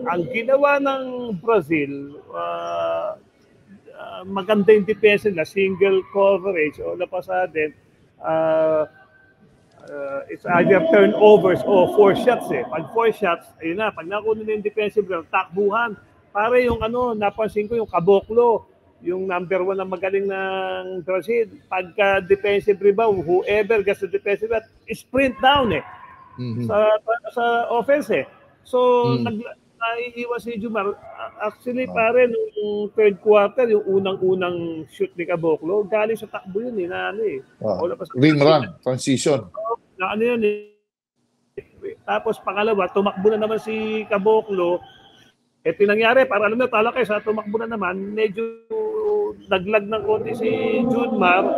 ang ginawa ng Brazil, maganda yung depensa nila, single coverage o napasa din, it's either turnovers o 4 shots eh. Pag 4 shots, ayun na, pag nakuha na yung defensive rebound, takbuhan. Para yung napansin ko yung Caboclo, yung number 1 na magaling ng Brazil, pagka defensive rebound, whoever gets the defensive rebound, sprint down eh. Sa offense eh. So, naiiwas si Jumar. Actually, pare, nung third quarter, yung unang-unang shoot ni Caboclo, galing sa takbo yun eh, na ano eh. Rim run, transition. Na ano yun eh. Tapos pangalawa, tumakbo na naman si Caboclo. Pinangyari, para alam mo, tala kayo, sa tumakbo na naman, medyo naglag ng konti si Junmar.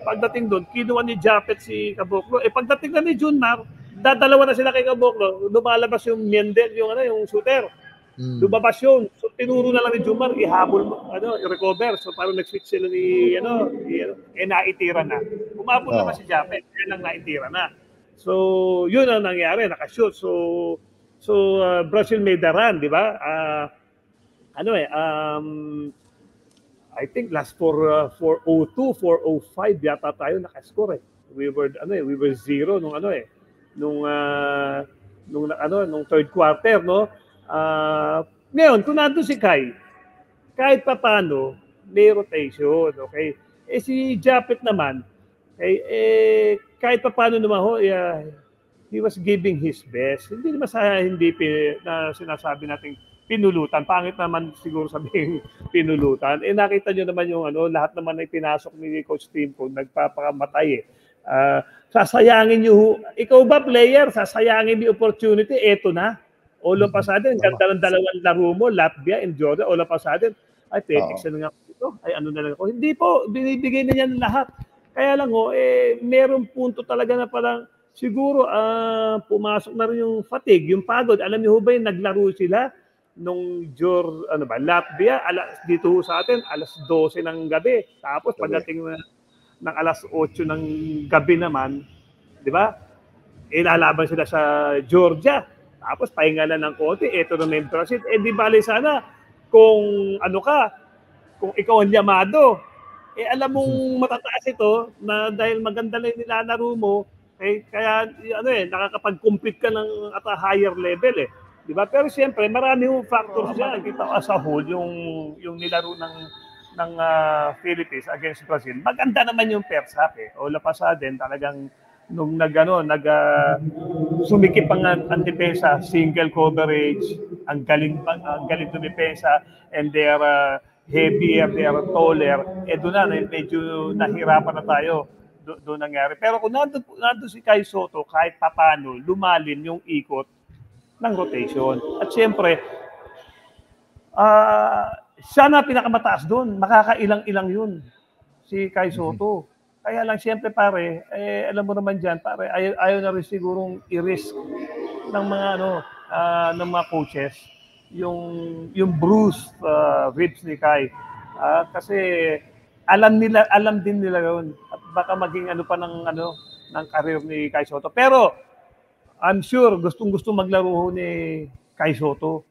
Pagdating doon, kinuha ni Japet si Caboclo. Pagdating na ni Junmar, dadalawa na sila kay Caboclo, lumalabas yung Mendel, yung shooter. Lumabas yun. So tinuro na lang ni Junmar, ihabol mo, i-recover. So parang nag-switch sila ni naitira na. Umabol naman si Japet, yan ang naitira na. So yun ang nangyari, nakashoot. So Brazil made the run, di ba? I think last 4:02, 4:05 yata tayo nakascore eh. We were 0 nung third quarter, no? Ngayon, kung nandun si Kai, kahit paano, may rotation, okay? Si Japet naman, kahit paano naman he was giving his best. Hindi naman na sinasabi nating pinulutan. Pangit naman siguro sabihin pinulutan. Nakita nyo naman yung lahat naman ay pinasok ni Coach Timko, nagpapakamatay eh. Sasayangin nyo, ikaw ba player, sasayangin yung opportunity, eto na. All of a sudden, ganda ng dalawang laro mo, Latvia and Jordan, all of a sudden, ay, Petix na nga ito, ay ano na lang ako. Hindi po, binibigay na yan lahat. Kaya lang merong punto talaga na parang, siguro, pumasok na rin yung fatigue, yung pagod. Alam niyo ba yung naglaro sila nung Latvia, dito sa atin, alas 12 ng gabi. Tapos pagdating ng alas 8 ng gabi naman, di ba? Ilalaban sila sa Georgia. Tapos pahinga lang ng konti, eto na may Brazil. Di bali sana kung kung ikaw ang llamado, alam mong matataas ito na dahil maganda na yung nilalaro mo, kaya nakakapag-compete ka ng at a higher level eh. Di ba? Pero siyempre, marami yung factors dyan. Kita as a whole, yung nilaro ng Philippines against Brazil. Maganda naman yung first half eh. All of a sudden, talagang nung sumikip ang depensa, single coverage, ang galing ng depensa, and they are heavier, they are taller, doon na, medyo nahirapan na tayo. Doon nangyari. Pero kung nandun si Kai Sotto, kahit papano, lumalim yung ikot ng rotation. At siyempre, siya na pinakamataas doon. Makakailang-ilang yun, si Kai Sotto. Kaya lang siyempre pare, alam mo naman diyan pare, ayaw na rin sigurong i-risk ng mga coaches yung bruised ribs ni Kai. Kasi alam din nila yun. At baka maging pa ng career ni Kai Sotto. Pero I'm sure gustong-gusto maglaro ni Kai Sotto.